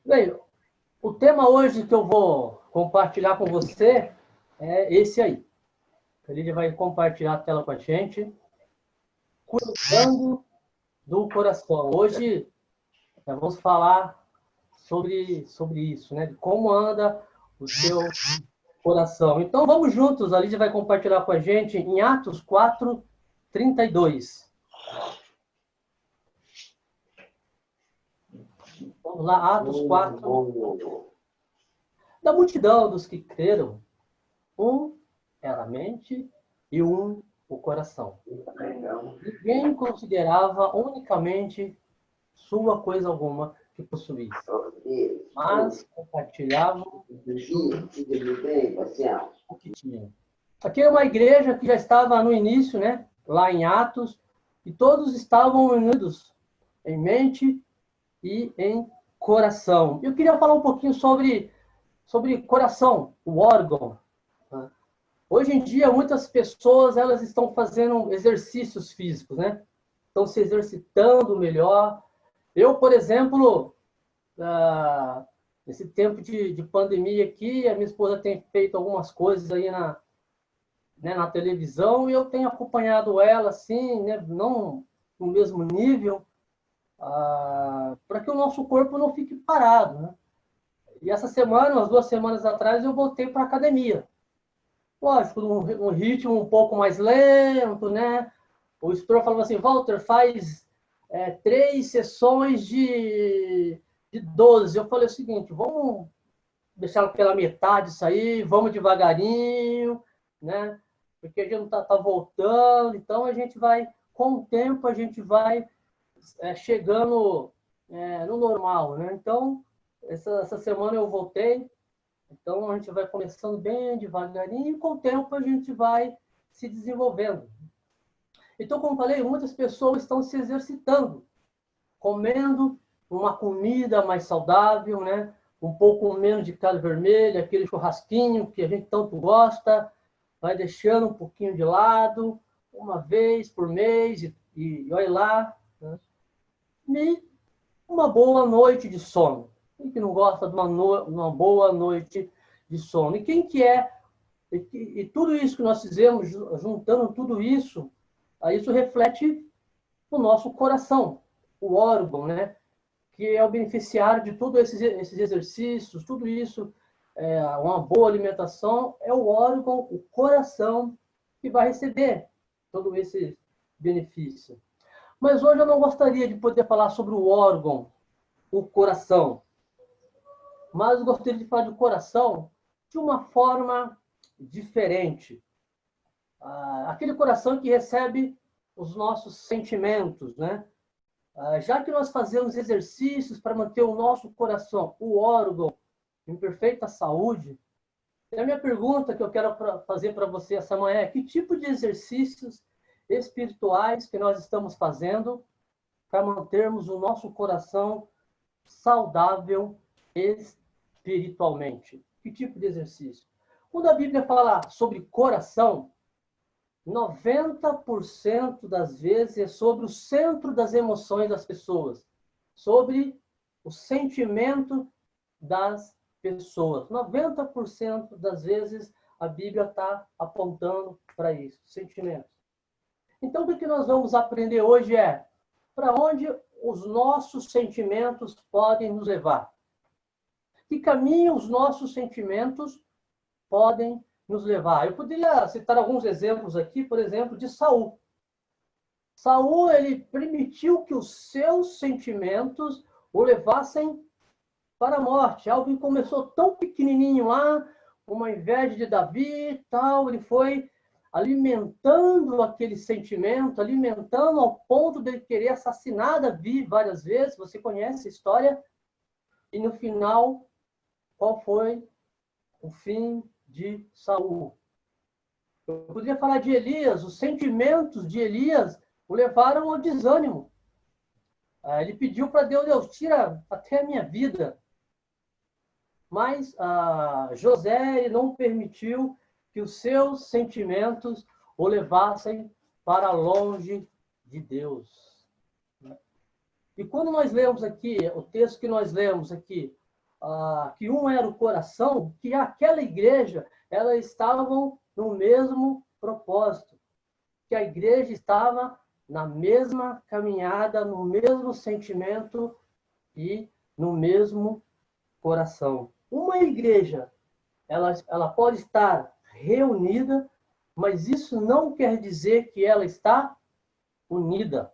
Bem, o tema hoje que eu vou compartilhar com você é esse aí. Ele vai compartilhar a tela com a gente, cuidando do coração. Hoje nós vamos falar sobre isso, né? De como anda o seu coração. Então vamos juntos, a Lídia vai compartilhar com a gente em Atos 4:32. Vamos lá, Atos 4. Da multidão dos que creram, um era a mente e um o coração. Ninguém considerava unicamente sua coisa alguma que possuísse, mas compartilhavam o que tinham. Aqui é uma igreja que já estava no início, né? Lá em Atos, e todos estavam unidos em mente e em coração. Eu queria falar um pouquinho sobre coração, o órgão. Hoje em dia, muitas pessoas elas estão fazendo exercícios físicos, né? Estão se exercitando melhor. Eu, por exemplo, nesse tempo de pandemia aqui, a minha esposa tem feito algumas coisas aí na televisão e eu tenho acompanhado ela, assim, né? Não no mesmo nível, para que o nosso corpo não fique parado, né? E essa semana, umas 2 semanas atrás, eu voltei para a academia. Lógico, num ritmo um pouco mais lento, né? O instrutor falou assim, Walter, faz 3 sessões de 12. Eu falei o seguinte, vamos deixar pela metade isso aí, vamos devagarinho, né? Porque a gente não está voltando, então a gente vai, com o tempo, a gente vai chegando no normal, né? Então, essa semana eu voltei, então a gente vai começando bem devagarinho e com o tempo a gente vai se desenvolvendo. Então, como falei, muitas pessoas estão se exercitando, comendo uma comida mais saudável, né? Um pouco menos de carne vermelha, aquele churrasquinho que a gente tanto gosta, vai deixando um pouquinho de lado, uma vez por mês, e olha lá. Né? E uma boa noite de sono. Quem que não gosta de uma boa noite de sono? E quem que é? E tudo isso que nós fizemos, juntando tudo isso, aí isso reflete no nosso coração, o órgão, né? Que é o beneficiário de todos esses exercícios, tudo isso, uma boa alimentação, é o órgão, o coração, que vai receber todo esse benefício. Mas hoje eu não gostaria de poder falar sobre o órgão, o coração, mas eu gostaria de falar do coração de uma forma diferente. Aquele coração que recebe os nossos sentimentos, né? Já que nós fazemos exercícios para manter o nosso coração, o órgão, em perfeita saúde, a minha pergunta que eu quero fazer para você essa manhã é: que tipo de exercícios espirituais que nós estamos fazendo para mantermos o nosso coração saudável espiritualmente? Que tipo de exercício? Quando a Bíblia fala sobre coração, 90% das vezes é sobre o centro das emoções das pessoas, sobre o sentimento das pessoas. 90% das vezes a Bíblia está apontando para isso, sentimentos. Então, o que nós vamos aprender hoje é para onde os nossos sentimentos podem nos levar. Que caminho os nossos sentimentos podem nos levar. Eu poderia citar alguns exemplos aqui, por exemplo, de Saul. Saul, ele permitiu que os seus sentimentos o levassem para a morte. Algo que começou tão pequenininho lá, uma inveja de Davi e tal, ele foi alimentando aquele sentimento, alimentando ao ponto de ele querer assassinar Davi várias vezes. Você conhece a história? E no final, qual foi o fim de Saul? Eu poderia falar de Elias, os sentimentos de Elias o levaram ao desânimo. Ele pediu para Deus, Deus, tira até a minha vida. Mas José ele não permitiu que os seus sentimentos o levassem para longe de Deus. E quando nós lemos aqui, o texto que nós lemos aqui, que um era o coração, que aquela igreja, elas estavam no mesmo propósito, que a igreja estava na mesma caminhada, no mesmo sentimento e no mesmo coração. Uma igreja, ela pode estar reunida, mas isso não quer dizer que ela está unida.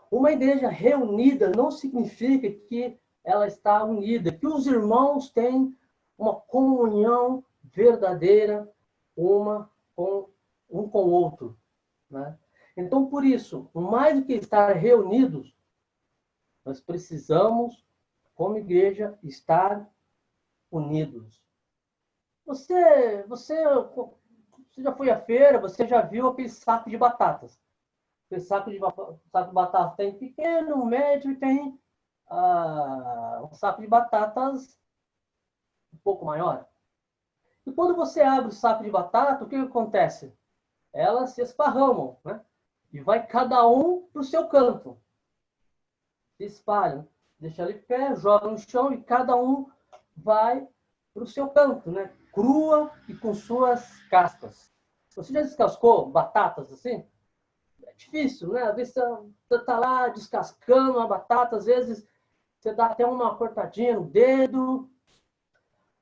Uma igreja reunida não significa que ela está unida, que os irmãos têm uma comunhão verdadeira um com o outro, né? Então, por isso, mais do que estar reunidos, nós precisamos, como igreja, estar unidos. Você já foi à feira, você já viu aquele saco de batatas. Aquele saco de batata tem pequeno, médio e tem um saco de batatas um pouco maior. E quando você abre o saco de batata, o que acontece? Elas se esparramam, né? E vai cada um para o seu canto. Se espalham. Deixa ali pé, joga no chão e cada um vai para o seu canto, né? Crua e com suas cascas. Você já descascou batatas assim? É difícil, né? Às vezes você está lá descascando a batata, às vezes você dá até uma cortadinha no dedo.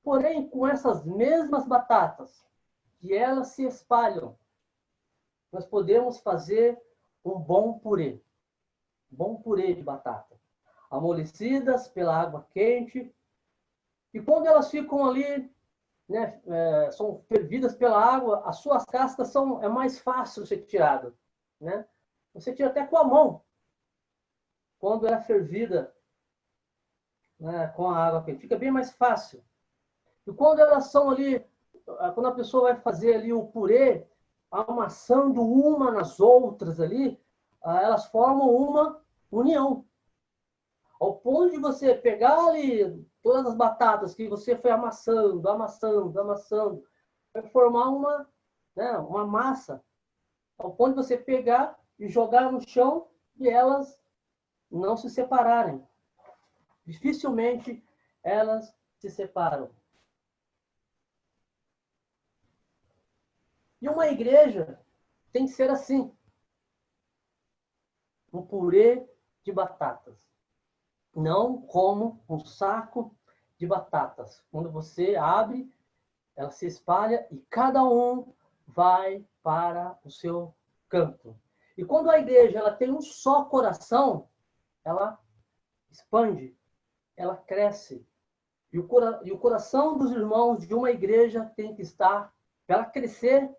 Porém, com essas mesmas batatas, que elas se espalham, nós podemos fazer um bom purê. Bom purê de batata. Amolecidas pela água quente. E quando elas ficam ali, né, são fervidas pela água, as suas cascas é mais fácil de ser tirada, né? Você tira até com a mão. Quando ela é fervida, né, com a água quente, fica bem mais fácil. E quando elas são ali, quando a pessoa vai fazer ali o purê, amassando uma nas outras ali, elas formam uma união. Ao ponto de você pegar ali todas as batatas que você foi amassando, vai formar uma massa. Ao ponto de você pegar e jogar no chão e elas não se separarem. Dificilmente elas se separam. E uma igreja tem que ser assim. Um purê de batatas. Não como um saco de batatas. Quando você abre, ela se espalha e cada um vai para o seu canto. E quando a igreja ela tem um só coração, ela expande, ela cresce. E o coração dos irmãos de uma igreja tem que estar, para ela crescer,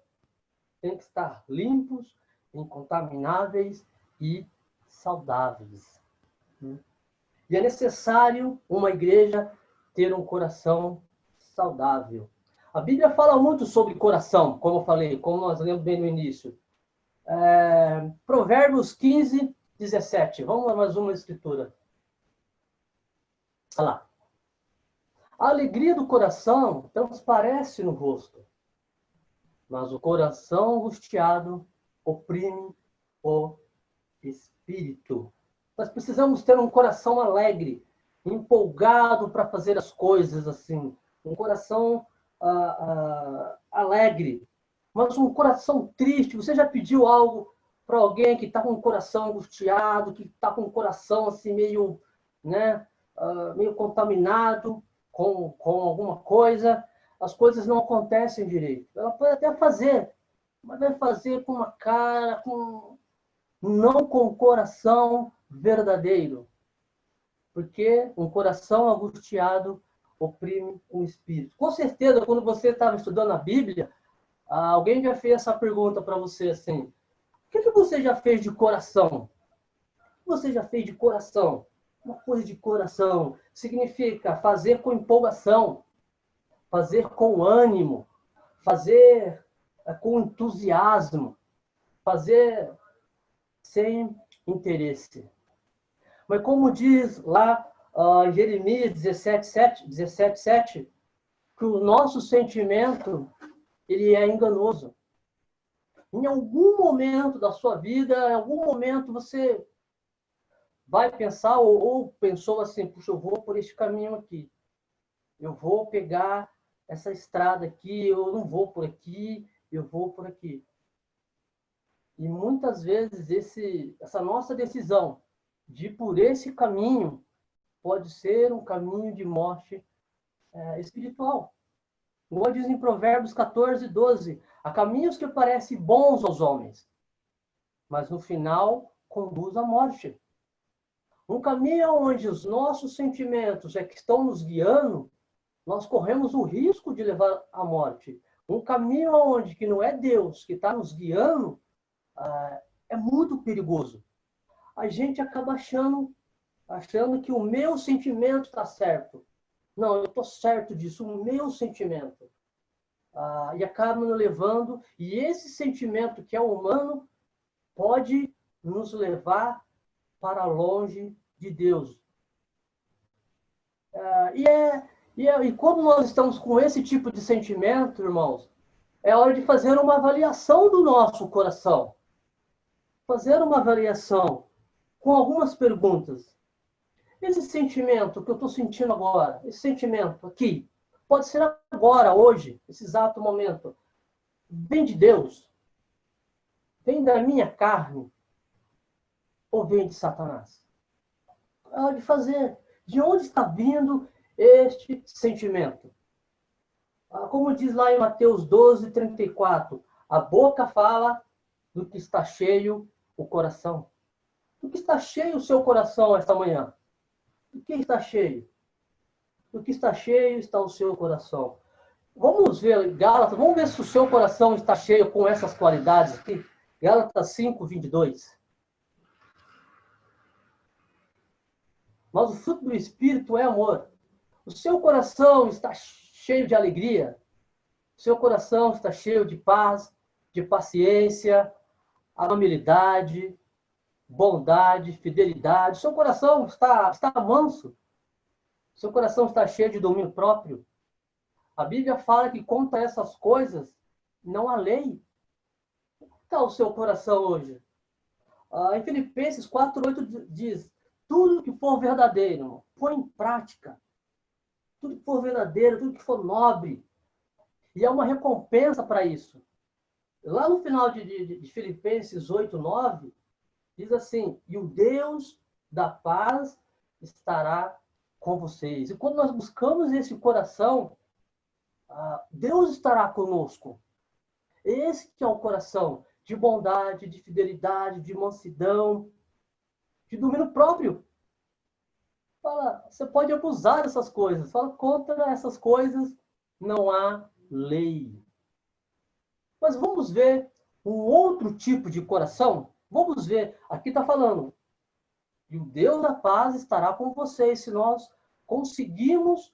tem que estar limpos, incontamináveis e saudáveis. E é necessário uma igreja ter um coração saudável. A Bíblia fala muito sobre coração, como eu falei, como nós lemos bem no início. Provérbios 15, 17. Vamos lá, mais uma escritura. Olha lá. A alegria do coração transparece no rosto, mas o coração angustiado oprime o espírito. Nós precisamos ter um coração alegre, empolgado para fazer as coisas assim. Um coração alegre, mas um coração triste. Você já pediu algo para alguém que está com o coração angustiado, que está com o coração assim meio, né, meio contaminado com alguma coisa? As coisas não acontecem direito. Ela pode até fazer, mas vai fazer com uma cara, não com o coração verdadeiro. Porque um coração angustiado oprime o espírito. Com certeza, quando você estava estudando a Bíblia, alguém já fez essa pergunta para você assim: o que você já fez de coração? O que você já fez de coração? Uma coisa de coração significa fazer com empolgação, fazer com ânimo, fazer com entusiasmo, fazer sem interesse. Mas como diz lá em Jeremias 17:7, que o nosso sentimento ele é enganoso. Em algum momento da sua vida, em algum momento você vai pensar ou pensou assim: puxa, eu vou por este caminho aqui. eu vou pegar essa estrada aqui, eu não vou por aqui, eu vou por aqui. E muitas vezes essa nossa decisão de ir por esse caminho pode ser um caminho de morte espiritual. Como diz em Provérbios 14, 12, há caminhos que parecem bons aos homens, mas no final conduz à morte. Um caminho onde os nossos sentimentos é que estão nos guiando, nós corremos o risco de levar à morte. Um caminho onde que não é Deus que está nos guiando, é muito perigoso. A gente acaba achando que o meu sentimento está certo. Não, eu estou certo disso, o meu sentimento. E acaba nos levando, e esse sentimento que é humano pode nos levar para longe de Deus. E quando nós estamos com esse tipo de sentimento, irmãos, é hora de fazer uma avaliação do nosso coração. Fazer uma avaliação com algumas perguntas. Esse sentimento que eu estou sentindo agora, esse sentimento aqui, pode ser agora, hoje, esse exato momento, vem de Deus? Vem da minha carne? Ou vem de Satanás? É hora de fazer. De onde está vindo este sentimento? Como diz lá em Mateus 12, 34, a boca fala do que está cheio o coração. Do que está cheio o seu coração esta manhã? Do que está cheio? Do que está cheio está o seu coração. Vamos ver Gálatas, vamos ver se o seu coração está cheio com essas qualidades aqui. Gálatas 5, 22. Mas o fruto do Espírito é amor. O seu coração está cheio de alegria. O seu coração está cheio de paz, de paciência, amabilidade, bondade, fidelidade. O seu coração está manso. O seu coração está cheio de domínio próprio. A Bíblia fala que contra essas coisas não há lei. Como está o seu coração hoje? Em Filipenses 4:8 diz: tudo que for verdadeiro, põe em prática. Tudo que for verdadeiro, tudo que for nobre. E há uma recompensa para isso. Lá no final de Filipenses 8:9, diz assim: e o Deus da paz estará com vocês. E quando nós buscamos esse coração, Deus estará conosco. Esse que é o coração de bondade, de fidelidade, de mansidão, de domínio próprio. Fala, você pode abusar dessas coisas. Fala, contra essas coisas não há lei. Mas vamos ver um outro tipo de coração? Vamos ver, aqui está falando, e o Deus da paz estará com vocês se nós conseguirmos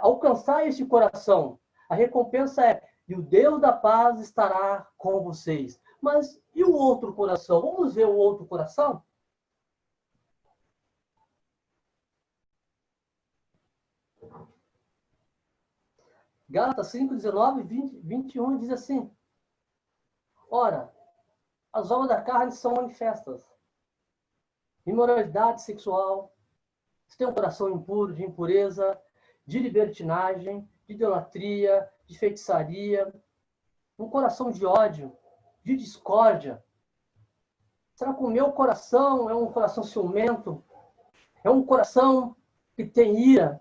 alcançar esse coração. A recompensa é, e o Deus da paz estará com vocês. Mas e o outro coração? Vamos ver o outro coração? Gálatas 5, 19, 20, 21 diz assim: ora, as obras da carne são manifestas. Imoralidade sexual, você tem um coração impuro, de impureza, de libertinagem, de idolatria, de feitiçaria, um coração de ódio, de discórdia. Será que o meu coração é um coração ciumento? É um coração que tem ira?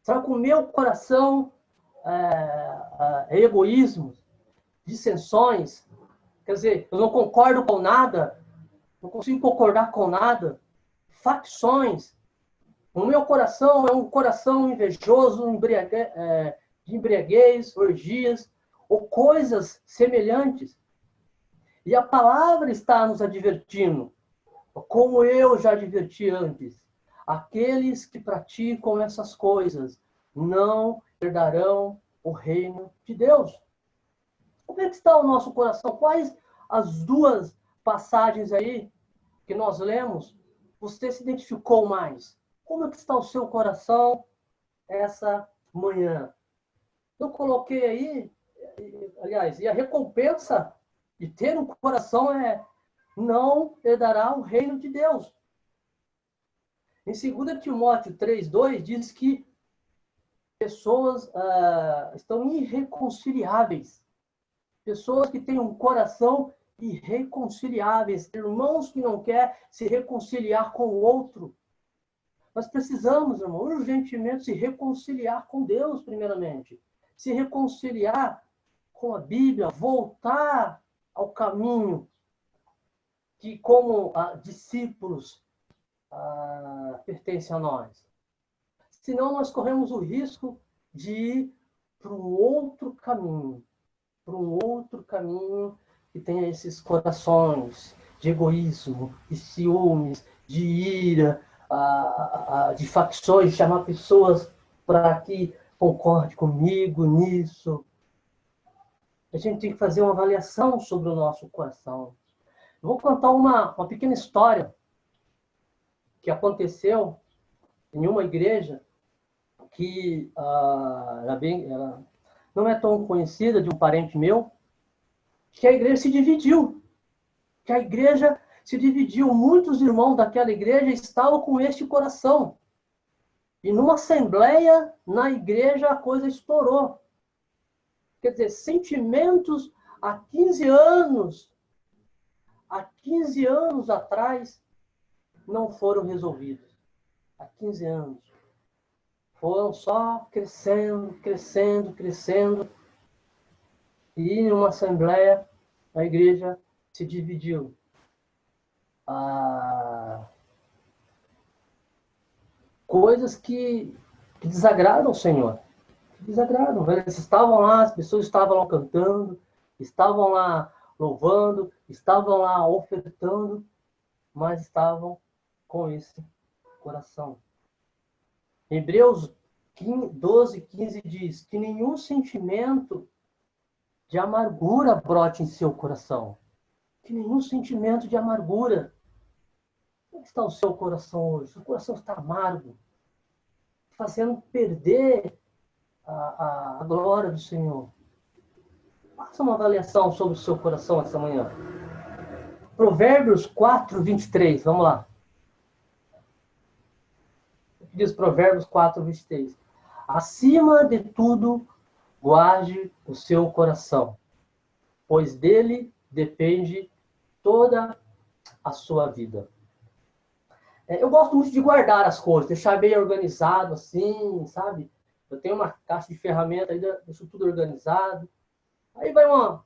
Será que o meu coração é egoísmo, dissensões? Quer dizer, eu não concordo com nada, não consigo concordar com nada. Facções. O meu coração é um coração invejoso, de embriaguez, orgias, ou coisas semelhantes. E a palavra está nos advertindo, como eu já adverti antes. Aqueles que praticam essas coisas não herdarão o reino de Deus. Como é que está o nosso coração? Quais as duas passagens aí que nós lemos você se identificou mais? Como é que está o seu coração essa manhã? Eu coloquei aí, aliás, e a recompensa de ter um coração é não herdará o reino de Deus. Em 2 Timóteo 3:2 diz que pessoas estão irreconciliáveis. Pessoas que têm um coração irreconciliáveis. Irmãos que não querem se reconciliar com o outro. Nós precisamos, irmão, urgentemente se reconciliar com Deus, primeiramente. Se reconciliar com a Bíblia, voltar ao caminho que, como discípulos, pertence a nós. Senão, nós corremos o risco de ir para um outro caminho, que tenha esses corações de egoísmo, de ciúmes, de ira, de facções, de chamar pessoas para que concorde comigo nisso. A gente tem que fazer uma avaliação sobre o nosso coração. Eu vou contar uma pequena história que aconteceu em uma igreja que ela não é tão conhecida, de um parente meu, que a igreja se dividiu. Muitos irmãos daquela igreja estavam com este coração. E numa assembleia, na igreja, a coisa estourou. Quer dizer, sentimentos há 15 anos atrás, não foram resolvidos. Há 15 anos. Foram só crescendo. E em uma assembleia, a igreja se dividiu. Coisas que desagradam o Senhor. Desagradam. Eles estavam lá, as pessoas estavam lá cantando, estavam lá louvando, estavam lá ofertando, mas estavam com esse coração. Hebreus 12:15 diz que nenhum sentimento de amargura brote em seu coração. Que nenhum sentimento de amargura. Como está o seu coração hoje? O coração está amargo, fazendo perder a glória do Senhor. Faça uma avaliação sobre o seu coração essa manhã. Provérbios 4:23, vamos lá. Diz Provérbios 4:23. Acima de tudo, guarde o seu coração, pois dele depende toda a sua vida. Eu gosto muito de guardar as coisas, deixar bem organizado, assim, sabe? Eu tenho uma caixa de ferramentas, aí deixo tudo organizado. Aí vai um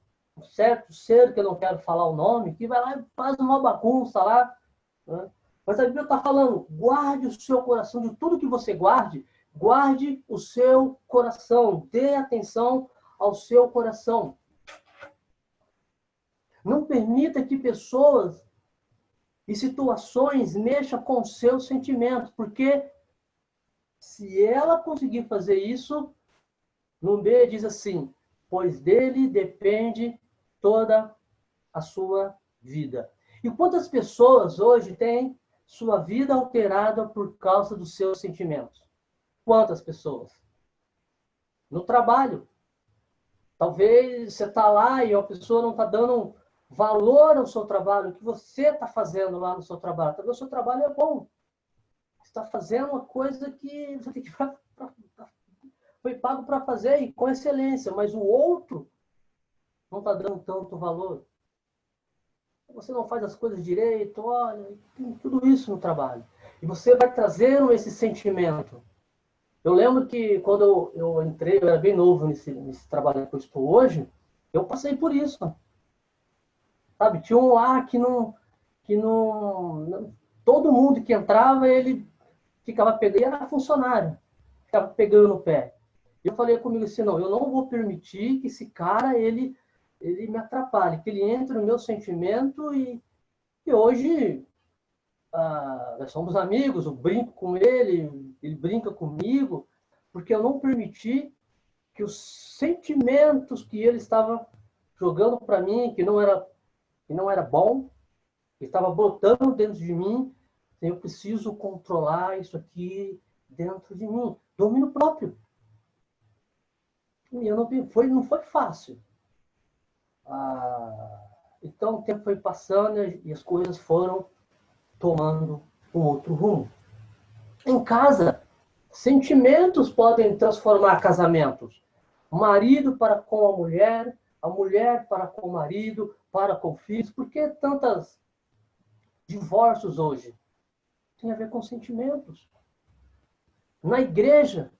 certo ser, que eu não quero falar o nome, que vai lá e faz uma bagunça lá. Né? Mas a Bíblia está falando, guarde o seu coração, de tudo que você guarde o seu coração, dê atenção ao seu coração. Não permita que pessoas e situações mexam com os seus sentimentos, porque se ela conseguir fazer isso, no B diz assim, pois dele depende toda a sua vida. E quantas pessoas hoje têm sua vida alterada por causa dos seus sentimentos? Quantas pessoas? No trabalho. Talvez você está lá e a pessoa não está dando valor ao seu trabalho, o que você está fazendo lá no seu trabalho. Talvez o seu trabalho é bom. Você está fazendo uma coisa que você tem que foi pago para fazer e com excelência, mas o outro não está dando tanto valor. Você não faz as coisas direito, olha, tem tudo isso no trabalho. E você vai trazendo esse sentimento. Eu lembro que quando eu entrei, eu era bem novo nesse trabalho que eu estou hoje, eu passei por isso. Sabe, tinha um lá que não todo mundo que entrava, ele ficava pegando, era funcionário, ficava pegando no pé. Eu falei comigo assim, não, eu não vou permitir que esse cara, ele me atrapalhe, que ele entre no meu sentimento e hoje nós somos amigos, eu brinco com ele brinca comigo, porque eu não permiti que os sentimentos que ele estava jogando para mim, que não era bom, que estava brotando dentro de mim, eu preciso controlar isso aqui dentro de mim, domínio próprio. E não foi fácil. Então o tempo foi passando e as coisas foram tomando um outro rumo. Em casa, Sentimentos podem transformar casamentos. O marido para com a mulher para com o marido, para com filhos. Por que tantos divórcios hoje? Tem a ver com sentimentos. Na igreja,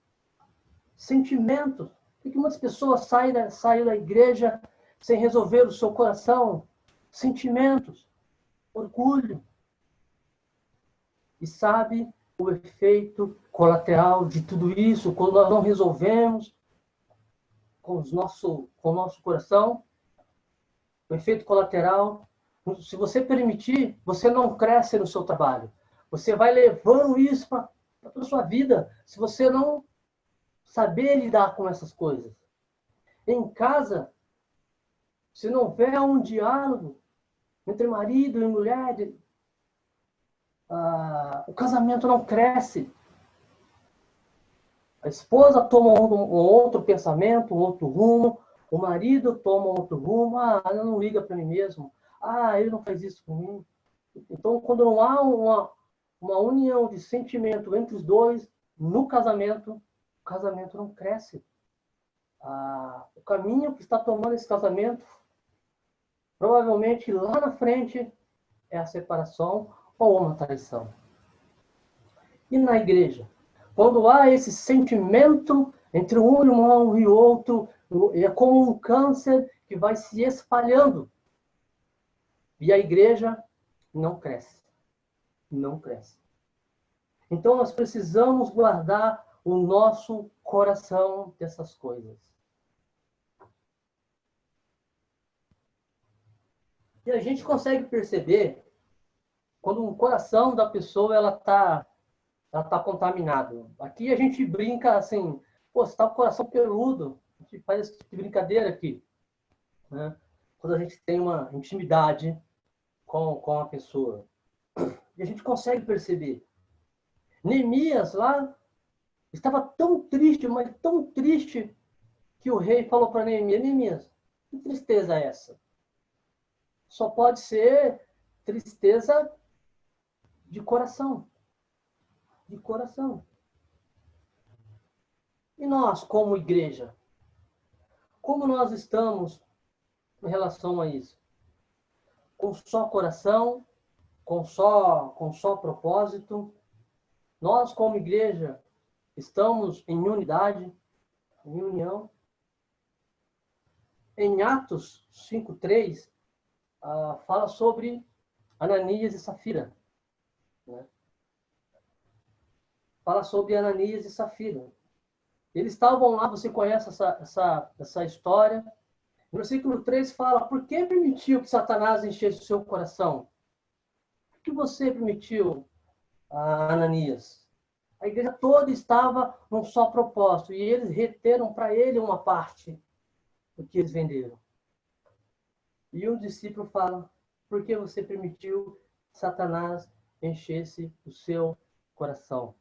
sentimentos. Por que muitas pessoas saem da igreja sem resolver o seu coração? Sentimentos, orgulho. E sabe o efeito colateral de tudo isso, quando nós não resolvemos com o nosso coração? O efeito colateral, se você permitir, você não cresce no seu trabalho. Você vai levando isso para toda a sua vida, se você não saber lidar com essas coisas. Em casa, se não houver um diálogo entre marido e mulher, o casamento não cresce. A esposa toma um outro pensamento, um outro rumo, o marido toma outro rumo. Ela não liga para mim mesmo. Ele não faz isso comigo. Então, quando não há uma união de sentimento entre os dois no casamento, o casamento não cresce. O caminho que está tomando esse casamento, provavelmente lá na frente, é a separação ou uma traição. E na igreja? Quando há esse sentimento entre um irmão e outro, é como um câncer que vai se espalhando. E a igreja não cresce. Não cresce. Então, nós precisamos guardar o nosso coração dessas coisas. E a gente consegue perceber quando o coração da pessoa ela tá contaminado. Aqui a gente brinca assim, você está com o coração peludo. A gente faz esse tipo de brincadeira aqui, né? Quando a gente tem uma intimidade com a pessoa. E a gente consegue perceber. Neemias lá estava tão triste, mas tão triste, que o rei falou para Neemias: Neemias, que tristeza é essa? Só pode ser tristeza de coração. De coração. E nós, como igreja, como nós estamos em relação a isso? Com só coração, com só propósito? Nós, como igreja, estamos em unidade, em união? Em Atos 5:3, fala sobre Ananias e Safira. Né? Fala sobre Ananias e Safira. Eles estavam lá, você conhece essa história. No versículo 3 fala: por que permitiu que Satanás enchesse o seu coração? Por que você permitiu, Ananias? A igreja toda estava num só propósito, e eles reteram para ele uma parte do que eles venderam. E um discípulo fala: por que você permitiu que Satanás enchesse o seu coração?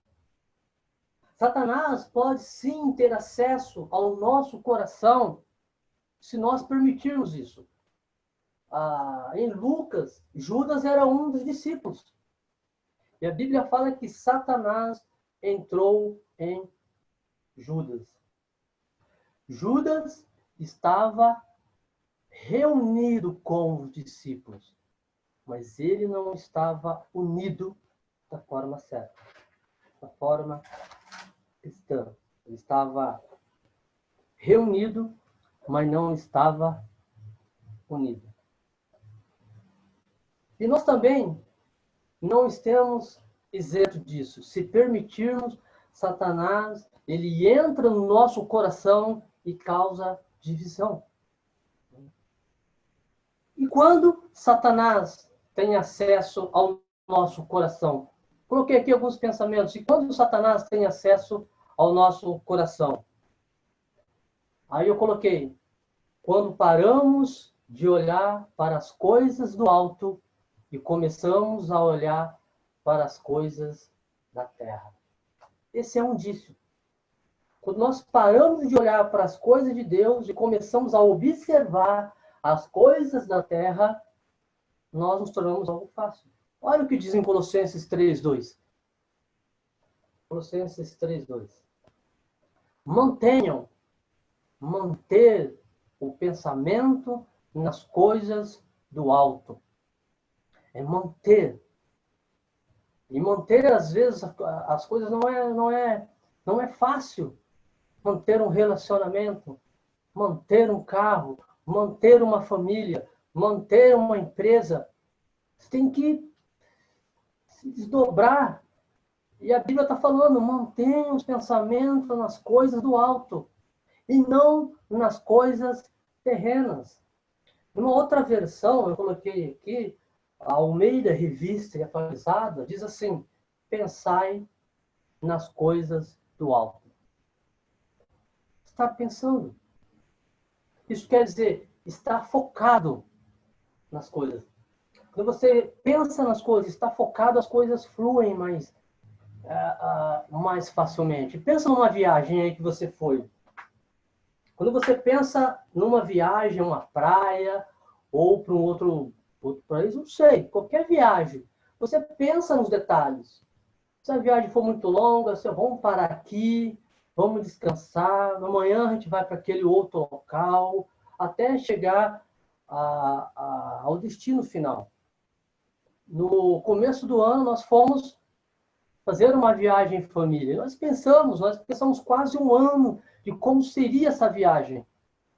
Satanás pode sim ter acesso ao nosso coração se nós permitirmos isso. Em Lucas, Judas era um dos discípulos. E a Bíblia fala que Satanás entrou em Judas. Judas estava reunido com os discípulos, mas ele não estava unido da forma certa, da forma cristã. Ele estava reunido, mas não estava unido. E nós também não estamos isentos disso. Se permitirmos, Satanás, ele entra no nosso coração e causa divisão. E quando Satanás tem acesso ao nosso coração? Coloquei aqui alguns pensamentos. E quando Satanás tem acesso ao nosso coração? Aí eu coloquei: quando paramos de olhar para as coisas do alto e começamos a olhar para as coisas da terra. Esse é um indício. Quando nós paramos de olhar para as coisas de Deus e começamos a observar as coisas da terra, nós nos tornamos algo fácil. Olha o que diz em Colossenses 3:2. Colossenses 3:2. Manter o pensamento nas coisas do alto. É manter. E manter, às vezes, as coisas não é fácil. Manter um relacionamento, manter um carro, manter uma família, manter uma empresa. Você tem que se desdobrar. E a Bíblia está falando, mantenha os pensamentos nas coisas do alto e não nas coisas terrenas. Numa outra versão, eu coloquei aqui, a Almeida Revista e Atualizada, diz assim, pensai nas coisas do alto. Está pensando. Isso quer dizer, estar focado nas coisas. Quando você pensa nas coisas, está focado, as coisas fluem mais facilmente. Pensa numa viagem aí que você foi. Quando você pensa numa viagem, uma praia, ou para um outro país, não sei, qualquer viagem, você pensa nos detalhes. Se a viagem for muito longa, você vamos parar aqui, vamos descansar, amanhã a gente vai para aquele outro local, até chegar ao destino final. No começo do ano, nós fomos fazer uma viagem em família. Nós pensamos quase um ano de como seria essa viagem.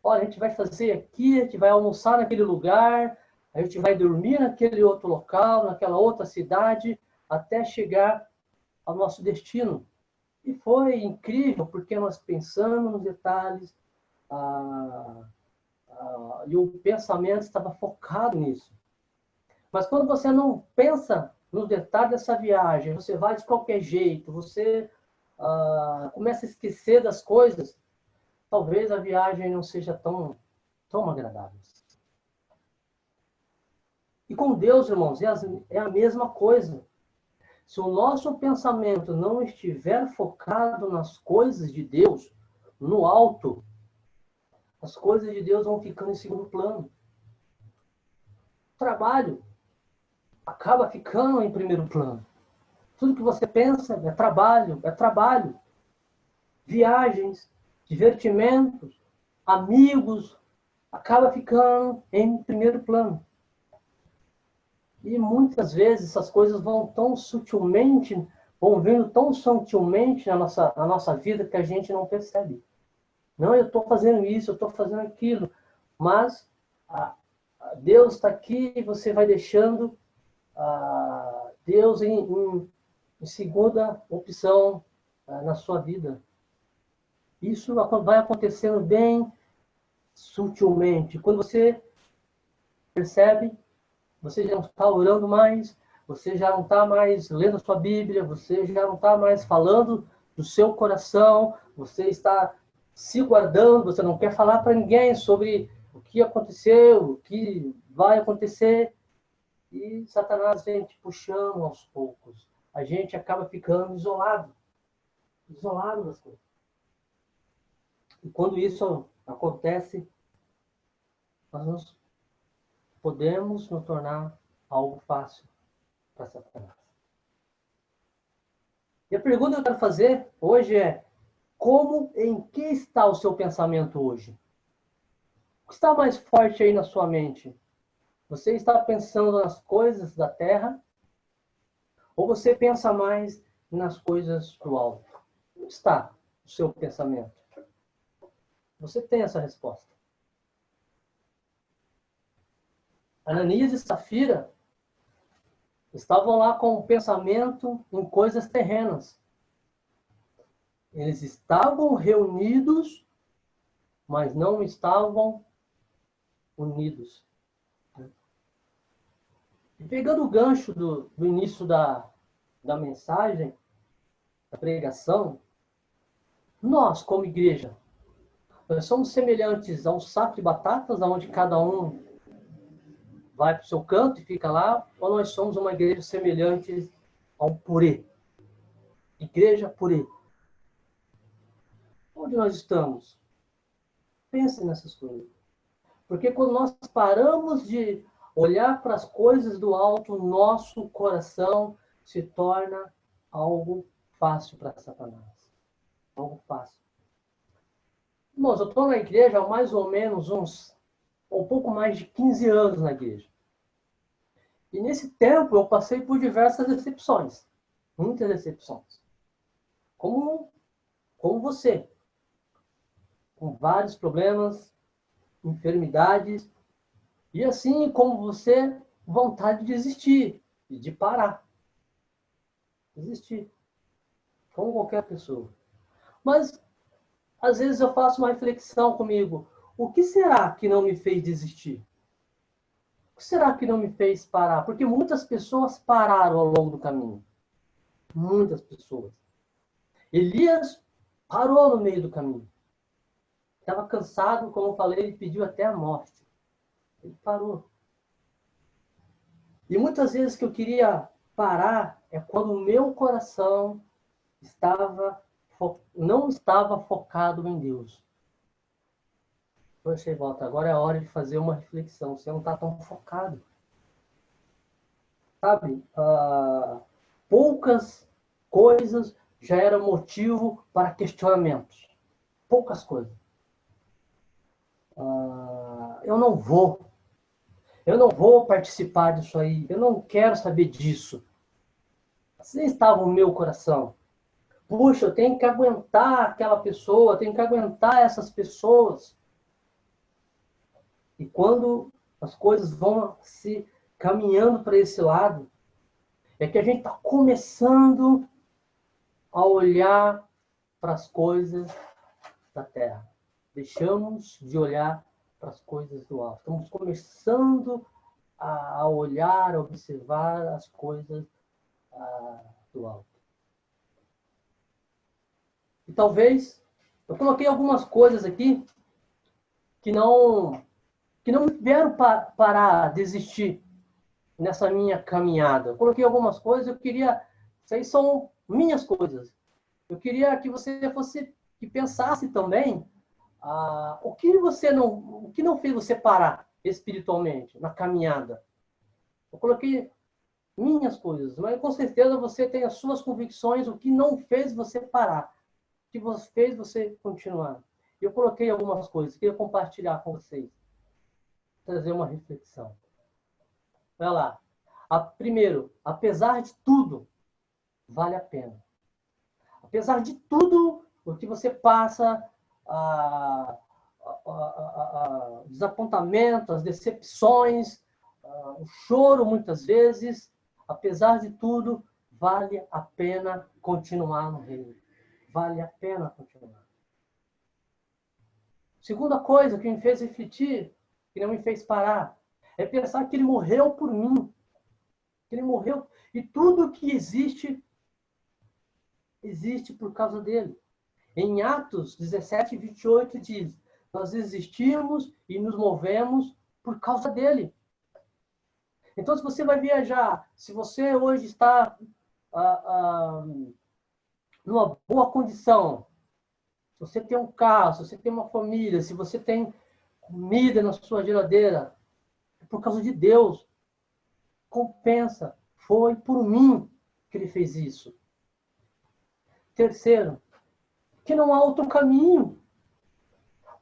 Olha, a gente vai fazer aqui, a gente vai almoçar naquele lugar, a gente vai dormir naquele outro local, naquela outra cidade, até chegar ao nosso destino. E foi incrível, porque nós pensamos nos detalhes, e o pensamento estava focado nisso. Mas quando você não pensa nos detalhes dessa viagem, você vai de qualquer jeito, você começa a esquecer das coisas, talvez a viagem não seja tão agradável. E com Deus, irmãos, é a mesma coisa. Se o nosso pensamento não estiver focado nas coisas de Deus, no alto, as coisas de Deus vão ficando em segundo plano. O trabalho acaba ficando em primeiro plano. Tudo que você pensa é trabalho, é trabalho. Viagens, divertimentos, amigos, acaba ficando em primeiro plano. E muitas vezes essas coisas vão vindo tão sutilmente na nossa vida que a gente não percebe. Não, eu estou fazendo isso, eu estou fazendo aquilo. Mas Deus está aqui e você vai deixando Deus em segunda opção na sua vida. Isso vai acontecendo bem sutilmente. Quando você percebe, você já não está orando mais, você já não está mais lendo a sua Bíblia, você já não está mais falando do seu coração, você está se guardando, você não quer falar para ninguém sobre o que aconteceu, o que vai acontecer. E Satanás vem te puxando aos poucos. A gente acaba ficando isolado das coisas. E quando isso acontece, nós podemos nos tornar algo fácil para Satanás. E a pergunta que eu quero fazer hoje é: em que está o seu pensamento hoje? O que está mais forte aí na sua mente? Você está pensando nas coisas da terra? Ou você pensa mais nas coisas do alto? Onde está o seu pensamento? Você tem essa resposta. Ananias e Safira estavam lá com o pensamento em coisas terrenas. Eles estavam reunidos, mas não estavam unidos. E pegando o gancho do início da mensagem, da pregação, nós, como igreja, nós somos semelhantes a um saco de batatas, onde cada um vai para o seu canto e fica lá, ou nós somos uma igreja semelhante a um purê? Igreja purê. Onde nós estamos? Pense nessas coisas. Porque quando nós paramos de olhar para as coisas do alto, nosso coração se torna algo fácil para Satanás. Algo fácil. Irmãos, eu estou na igreja há mais ou menos um pouco mais de 15 anos na igreja. E nesse tempo eu passei por diversas decepções. Muitas decepções. Como você. Com vários problemas, enfermidades. E assim como você, vontade de desistir. E de parar. Desistir. Como qualquer pessoa. Mas, às vezes eu faço uma reflexão comigo. O que será que não me fez desistir? O que será que não me fez parar? Porque muitas pessoas pararam ao longo do caminho. Muitas pessoas. Elias parou no meio do caminho. Estava cansado, como eu falei, ele pediu até a morte. Ele parou. E muitas vezes que eu queria parar é quando o meu coração não estava focado em Deus. Poxa, volta, agora é a hora de fazer uma reflexão. Você não está tão focado. Sabe? Poucas coisas já eram motivo para questionamentos. Poucas coisas. Eu não vou participar disso aí. Eu não quero saber disso. Assim estava o meu coração. Puxa, eu tenho que aguentar aquela pessoa, eu tenho que aguentar essas pessoas. E quando as coisas vão se caminhando para esse lado, é que a gente está começando a olhar para as coisas da terra. Deixamos de olhar para as coisas do alto. Estamos começando a olhar, a observar as coisas do alto. E talvez, eu coloquei algumas coisas aqui que não me vieram parar, desistir nessa minha caminhada. Eu coloquei algumas coisas, isso aí são minhas coisas. Eu queria que você que pensasse também o que não fez você parar espiritualmente na caminhada. Eu coloquei minhas coisas, mas com certeza você tem as suas convicções, o que não fez você parar, o que fez você continuar. Eu coloquei algumas coisas, queria compartilhar com vocês, trazer uma reflexão. Vai lá. Primeiro, apesar de tudo, vale a pena. Apesar de tudo o que você passa, desapontamento, as decepções, o choro muitas vezes, apesar de tudo, vale a pena continuar no reino. Vale a pena continuar. Segunda coisa que me fez refletir, que não me fez parar, é pensar que ele morreu por mim. Que ele morreu. E tudo que existe por causa dele. Em Atos 17, 28 diz, nós existimos e nos movemos por causa dele. Então, se você vai viajar, se você hoje está numa boa condição, se você tem um carro, se você tem uma família, se você tem comida na sua geladeira, é por causa de Deus. Compensa. Foi por mim que ele fez isso. Terceiro, que não há outro caminho.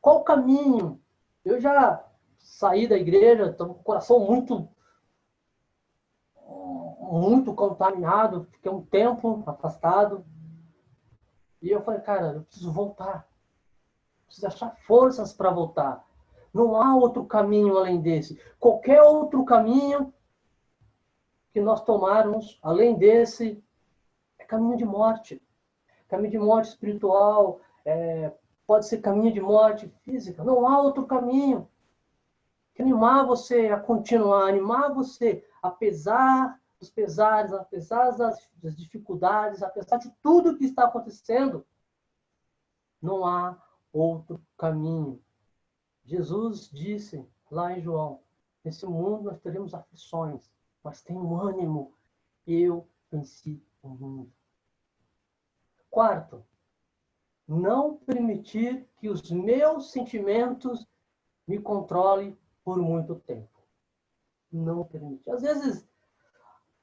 Qual o caminho? Eu já saí da igreja, estou com o coração muito contaminado, fiquei um tempo afastado. E eu falei, cara, eu preciso voltar. Preciso achar forças para voltar. Não há outro caminho além desse. Qualquer outro caminho que nós tomarmos, além desse, é caminho de morte. Caminho de morte espiritual, pode ser caminho de morte física. Não há outro caminho. Que animar você a continuar, animar você, apesar dos pesares, apesar das dificuldades, apesar de tudo que está acontecendo, não há outro caminho. Jesus disse lá em João, nesse mundo nós teremos aflições, mas tenham ânimo, eu venci o mundo. Quarto, não permitir que os meus sentimentos me controlem por muito tempo. Não permitir.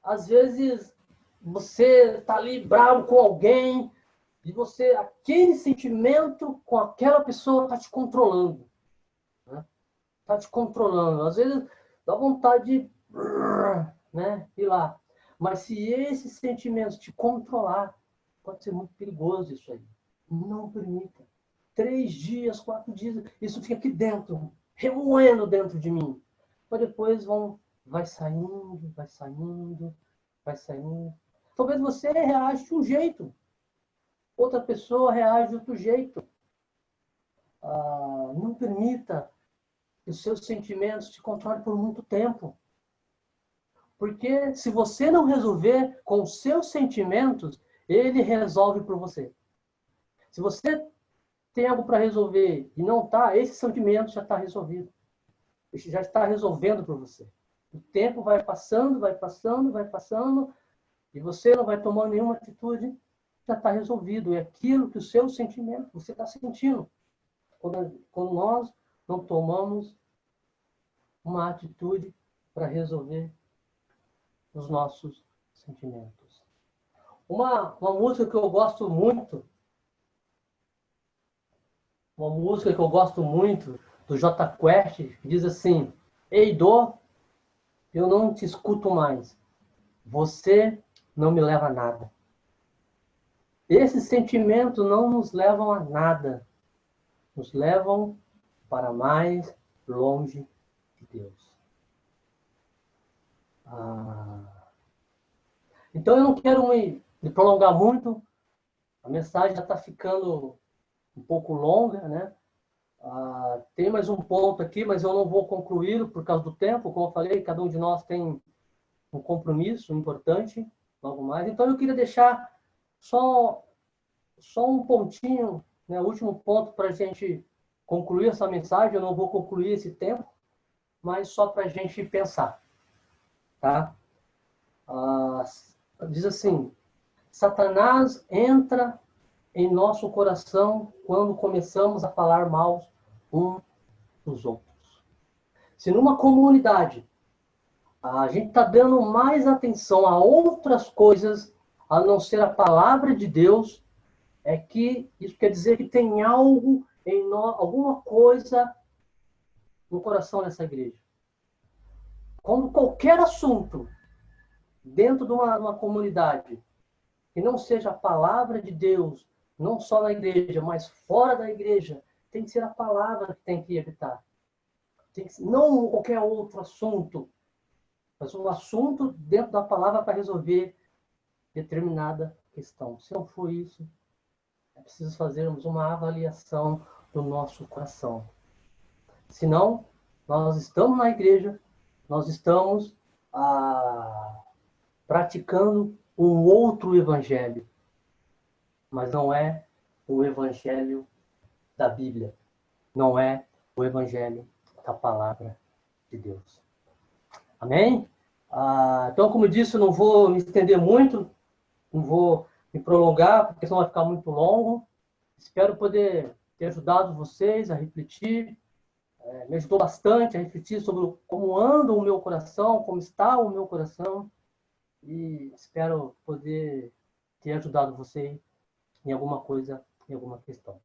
Às vezes você está ali bravo com alguém, e você, aquele sentimento com aquela pessoa está te controlando. Né? Está te controlando. Às vezes dá vontade de, né, ir lá. Mas se esses sentimentos te controlar, pode ser muito perigoso isso aí. Não permita. 3 dias, 4 dias, isso fica aqui dentro, remoendo dentro de mim. Mas depois vai saindo, vai saindo, vai saindo. Talvez você reage de um jeito, outra pessoa reage de outro jeito. Não permita que os seus sentimentos te controlem por muito tempo. Porque se você não resolver com os seus sentimentos, ele resolve por você. Se você tem algo para resolver e não está, esse sentimento já está resolvido. Já está resolvendo por você. O tempo vai passando, vai passando, vai passando, e você não vai tomando nenhuma atitude, já está resolvido. É aquilo que o seu sentimento, você está sentindo. Quando nós não tomamos uma atitude para resolver os nossos sentimentos. Uma música que eu gosto muito, do Jota Quest, que diz assim: Ei, dor, eu não te escuto mais. Você não me leva a nada. Esses sentimentos não nos levam a nada. Nos levam para mais longe de Deus. Então eu não quero me prolongar muito. A mensagem já está ficando um pouco longa, né? Tem mais um ponto aqui, mas eu não vou concluí-lo por causa do tempo. Como eu falei, cada um de nós tem um compromisso importante, logo mais. Então eu queria deixar só um pontinho, né? O último ponto para a gente concluir essa mensagem. Eu não vou concluir esse tempo, mas só para a gente pensar, tá? Diz assim: Satanás entra em nosso coração quando começamos a falar mal uns dos outros. Se numa comunidade a gente está dando mais atenção a outras coisas a não ser a palavra de Deus, é que isso quer dizer que tem algo em nós, alguma coisa no coração dessa igreja. Quando qualquer assunto dentro de uma comunidade que não seja a palavra de Deus, não só na igreja, mas fora da igreja, tem que ser a palavra que tem que evitar. Não qualquer outro assunto, mas um assunto dentro da palavra para resolver determinada questão. Se não for isso, é preciso fazermos uma avaliação do nosso coração. Senão, nós estamos na igreja, nós estamos praticando um outro evangelho, mas não é o evangelho da Bíblia, não é o evangelho da palavra de Deus. Amém? Então, como eu disse, eu não vou me estender muito, não vou me prolongar, porque senão vai ficar muito longo. Espero poder ter ajudado vocês a refletir. Me ajudou bastante a refletir sobre como anda o meu coração, como está o meu coração. E espero poder ter ajudado você em alguma coisa, em alguma questão.